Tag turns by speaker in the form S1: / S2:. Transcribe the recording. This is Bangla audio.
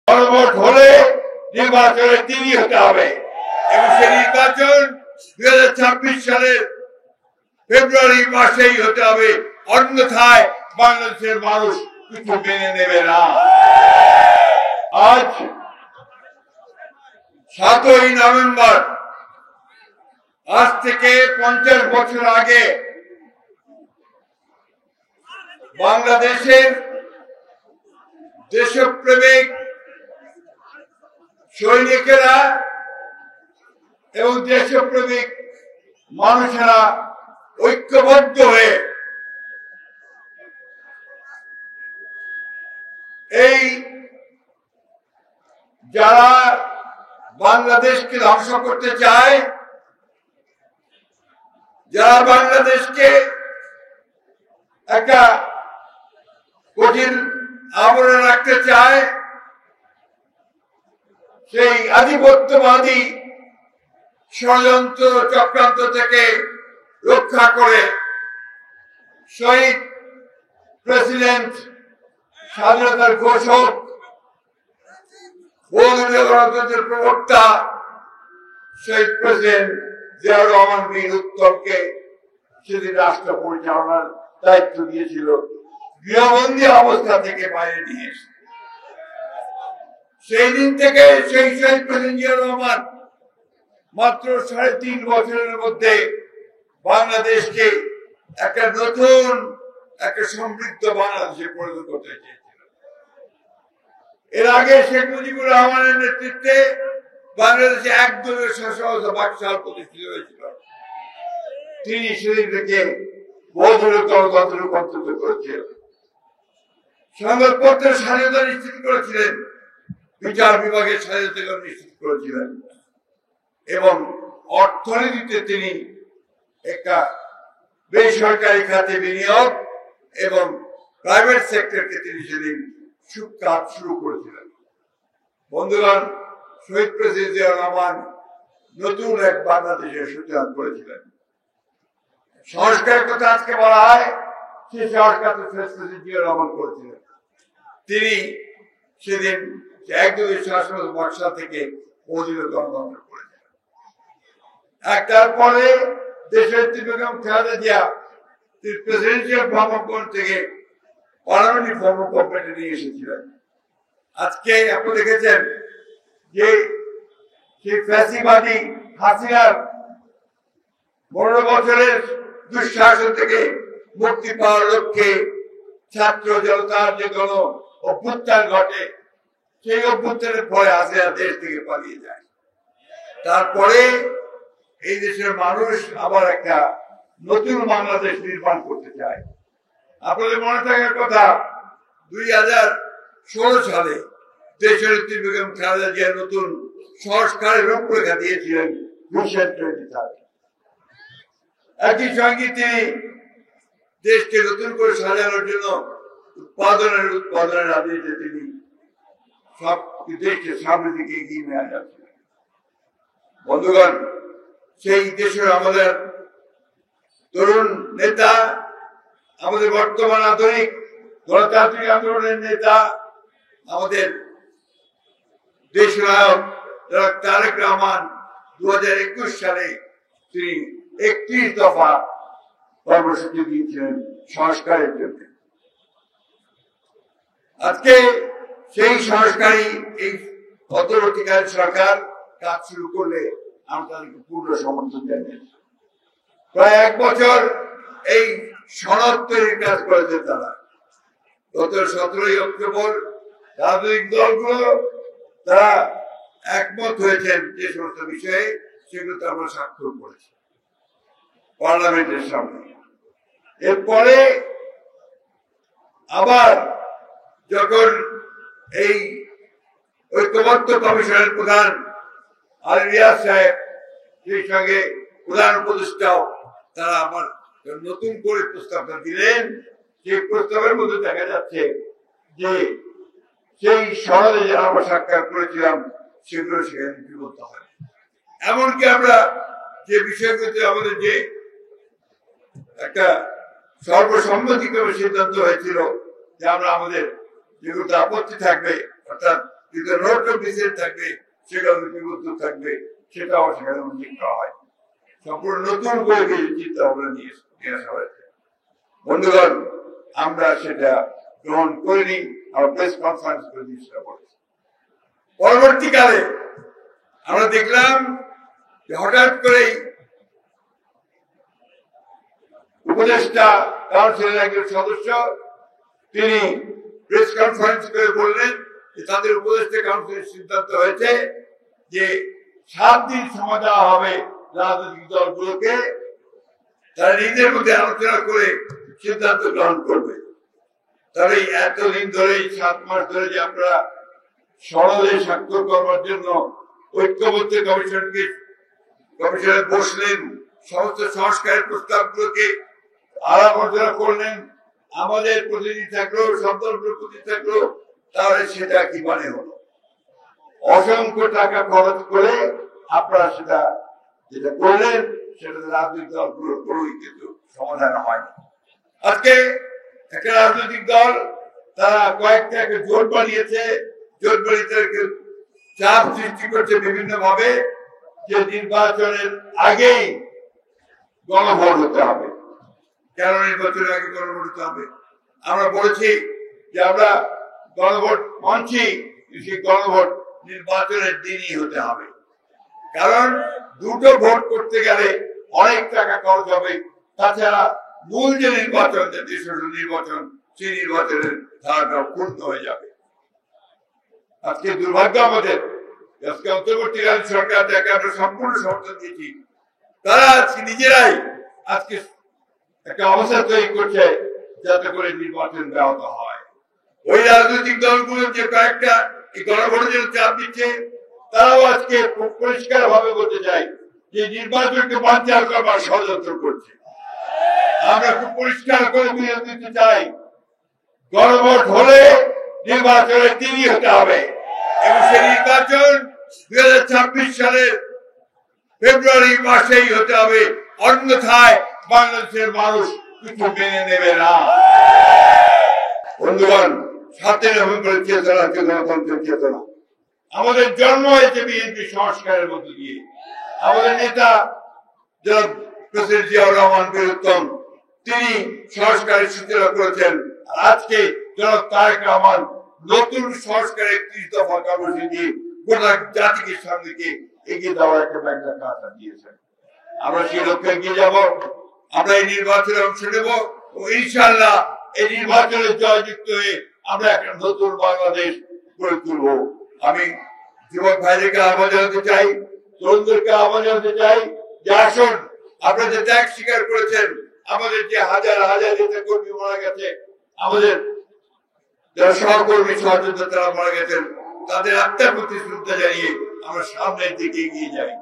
S1: গণভোট হলে নির্বাচনে তিনি হতে হবে এবং সেই নির্বাচন 2026 সালের ফেব্রুয়ারি মাসেই হতে হবে, অন্যথায় বাংলাদেশের মানুষ কিছু মেনে নেবে না। আজ 7ই নভেম্বর, আজ থেকে 50 বছর আগে বাংলাদেশের দেশপ্রেমিক সৈনিকেরা এবং দেশপ্রেমিক মানুষেরা ঐক্যবদ্ধ হয়ে এই যারা বাংলাদেশকে ধ্বংস করতে চায়, যারা বাংলাদেশকে একটা কঠিন আবরণে রাখতে চায়, সেই আধিপত্যবাদী ষড়যন্ত্র চক্রান্ত থেকে রক্ষা করে শহীদ প্রেসিডেন্ট, স্বাধীনতার ঘোষক, বহুদলীয় গণতন্ত্রের প্রবক্তা শহীদ প্রেসিডেন্ট জিয়াউর রহমান বীর উত্তমকে সেদিন রাষ্ট্র পরিচালনার দায়িত্ব দিয়েছিল, গৃহবন্দী অবস্থা থেকে বাইরে নিয়ে এসে। সেই দিন থেকে সেই শহীদ প্রেসিডেন্ট জিয়াউর রহমান মাত্র 3.5 বছরের মধ্যে বাংলাদেশকে একটা নতুন, একটা সমৃদ্ধ বাংলাদেশে পরিণত করতে চেয়েছিল। এর আগে শেখ মুজিবুর রহমানের নেতৃত্বে বাংলাদেশে একদলীয় শাসন বাকশাল প্রতিষ্ঠিত হয়েছিল। তিনি সেদিন থেকে বহুদলীয় গণতন্ত্রে রূপান্তরিত করেছিলেন, সংবাদপত্রের স্বাধীনতা নিশ্চিত করেছিলেন, বিচার বিভাগের স্বাধীনতা নিশ্চিত করেছিলেন এবং অর্থনীতিতে তিনি একটা বেসরকারি খাতে বিনিয়োগ এবং প্রাইভেট সেক্টরকে তিনি সেদিন কাজ শুরু করেছিলেন। বন্ধুগণ, শহীদ প্রেসিডেন্ট জিয়াউর রহমান নতুন এক বাংলাদেশের সূচনা করেছিলেন। সংস্কারের কথা আজকে বলা হয়, সেই সংস্কার তো প্রেসিডেন্ট জিয়াউর রহমান করেছিলেন। তিনি সেদিন একদলীয় শাসন বাকশাল থেকে বহুদলীয় গণতন্ত্র করেছিলেন। একটার পরে দেশের Begum Khaleda Zia presidential form of government থেকে পার্লামেন্টারি ফর্ম অফ গভর্নমেন্টে নিয়ে এসেছিলেন। আজকে আপনি দেখেছেন যে সেই ফ্যাসিবাদী হাসিনার 15 বছরের দুঃশাসন থেকে মুক্তি পাওয়ার লক্ষ্যে ছাত্র জনতার যে গণ অভ্যুত্থান ঘটে, সেই অভ্যুত্থানের পরে হাসিনা দেশ থেকে পালিয়ে যায়। তারপরে এই দেশের মানুষ আবার একটা নতুন বাংলাদেশ নির্মাণ করতে চায়। আপনাদের মনে থাকার কথা, 2016 সালে দেশের বেগম খালেদা জিয়া নতুন সংস্কারের রূপরেখা দিয়েছিলেন ভিশন 2030। একই সঙ্গে তিনি দেশকে নতুন করে সাজানোর জন্য উৎপাদনের রাজনীতিতে তিনি সব দেশকে সামনের দিকে এগিয়ে নিয়ে যাচ্ছিলেন। বন্ধুগণ, সেই দেশের আমাদের তরুণ নেতা, আমাদের বর্তমান আধুনিক গণতান্ত্রিক আন্দোলনের নেতা, আমাদের দেশনায়ক তারেক রহমান 2021 সালে তিনি 31 দফা কর্মসূচি দিয়েছিলেন সংস্কারের জন্য। আজকে সেই সংস্কারই এই অন্তর্বর্তীকালীন সরকার কাজ শুরু করলে আমরা তাদেরকে পূর্ণ সমর্থন জানিয়েছি। প্রায় 1 বছর এই সনদ তৈরির কাজ করেছে তারা। গত 17ই অক্টোবর রাজনৈতিক দলগুলো তারা একমত হয়েছেন যে সমস্ত বিষয়ে, সেগুলো আমরা স্বাক্ষর করেছি পার্লামেন্টের সামনে। এরপরে আবার যখন এই ঐক্যবদ্ধ কমিশনের প্রধান আলী রিয়াজ সাহেব, সেই সঙ্গে প্রধান উপদেষ্টাও তারা আবার নতুন করে প্রস্তাবটা দিলেন, সেই প্রস্তাবের মধ্যে দেখা যাচ্ছে যে সেই সনদে যারা আমরা সাক্ষাৎ করেছিলাম সেগুলো সেখানে লিপিবদ্ধ হয়। এমনকি আমরা যে বিষয়গুলোতে আমাদের যে একটা সর্বসম্মতিক্রমে সিদ্ধান্ত হয়েছিল যে আমরা আমাদের যেগুলো আপত্তি থাকবে, অর্থাৎ কিন্তু নোট অফ ডিসেন্ট থাকবে, সেগুলো লিপিবদ্ধ থাকবে, সেটাও সেখানে উল্লেখ করা হয়। সম্পূর্ণ নতুন করে চিন্তা ভাবনা নিয়ে আসা হয়েছে। বন্ধুগণ, আমরা সেটা গ্রহণ করিনি, আমরা প্রেস কনফারেন্স করে দিয়ে সেটা বলেছি। পরবর্তীকালে আমরা দেখলাম যে হঠাৎ করেই উপদেষ্টা কাউন্সিলের একজন সদস্য তিনি প্রেস কনফারেন্স করে বললেন যে তাদের উপদেষ্টা কাউন্সিলের সিদ্ধান্ত হয়েছে যে 7 দিন সময় দেওয়া হবে রাজনৈতিক দলগুলোকে, তারা নিজেদের মধ্যে আলোচনা করে সিদ্ধান্ত গ্রহণ করবে। তাহলে এতদিন ধরে 7 মাস ধরে যে আপনারা সনদে স্বাক্ষর করবার জন্য ঐক্যবদ্ধ কমিশনে বসলেন, সমস্ত সংস্কারের প্রস্তাবগুলোকে আলাপ আলোচনা করলেন, আমাদের প্রতিনিধি থাকলো, সব দলগুলোর প্রতিনিধি থাকলো, তাহলে সেটা কি মানে হলো? অসংখ্য টাকা খরচ করে আপনারা সেটা যেটা করলেন সেটা রাজনৈতিক দলগুলোর কোনোই কিন্তু সমাধান হয়নি। আজকে একটা রাজনৈতিক দল তারা কয়েকটা জোট বানিয়েছে, জোট বানিয়ে চাপ সৃষ্টি করছে বিভিন্ন ভাবে যে নির্বাচনের আগেই গণভোট হতে হবে। কেন নির্বাচনের আগে গণভোট হতে হবে? আমরা বলেছি যে আমরা গণভোট মানছি, সেই গণভোট নির্বাচনের দিনই হতে হবে। কারণ দুটো ভোট করতে গেলে অনেক টাকা খরচ হবে, তাছাড়া মূল যে নির্বাচন, দেশের নির্বাচন, সেই নির্বাচনের ধারাটা পূর্ণ হয়ে যাবে। আজকে দুর্ভাগ্য আমাদের, আজকে অন্তর্বর্তীকালীন সরকার যাকে আমরা সম্পূর্ণ সমর্থন দিয়েছি, তারা আজকে নিজেরাই আজকে একটা অবস্থা তৈরি করছে যাতে করে নির্বাচন ব্যাহত হয়। ওই রাজনৈতিক দলগুলো যে কয়েকটা এই গণভোটের জন্য চাপ দিচ্ছে, তারাও আজকে পরিষ্কার ভাবে বলতে চাই যে নির্বাচনকে বানচাল করবার ষড়যন্ত্র করছে। আমরা খুব পরিষ্কার করে বুঝিয়ে দিতে চাই, গণভোট হলে নির্বাচনের দিনই হতে হবে এবং সেই নির্বাচন 2026 সালের ফেব্রুয়ারি মাসেই হতে হবে, অন্যথায় বাংলাদেশের মানুষ কিছু মেনে নেবে না। বন্ধুগণ, 7 নভেম্বরের চেতনা হচ্ছে গণতন্ত্রের চেতনা। আমাদের জন্ম হয়েছে বিএনপি সংস্কারের মধ্য দিয়ে। আমাদের নেতা জনাব প্রেসিডেন্ট জিয়াউর রহমান বীরুত্তম, তিনি সংস্কারের সূচনা করেছেন। আজকে জনাব তারেক রহমান নতুন সংস্কারের 31 দফা কর্মসূচি দিয়ে গোটা জাতিকে সামনে এগিয়ে দেওয়ার একটা ব্যাখ্যা দিয়েছেন। আমরা সেই লক্ষ্যে এগিয়ে যাব। আমরা এই নির্বাচনে অংশ নেব ও ইনশাআল্লাহ এই নির্বাচনে জয়যুক্ত হয়ে আমরা একটা নতুন বাংলাদেশ গড়ে তুলব। আমি যুবক ভাইদেরকে আহ্বান জানাতে চাই, তরুণদেরকে আহ্বান জানাতে চাই যে আসুন, আপনারা যে ত্যাগ স্বীকার করেছেন, আমাদের যে হাজার হাজার নেতা কর্মী মারা গেছে, আমাদের যারা সহকর্মী সহযোদ্ধা তারা মারা গেছেন, তাদের আত্মার প্রতি শ্রদ্ধা জানিয়ে আমরা সামনের দিকে এগিয়ে যাই।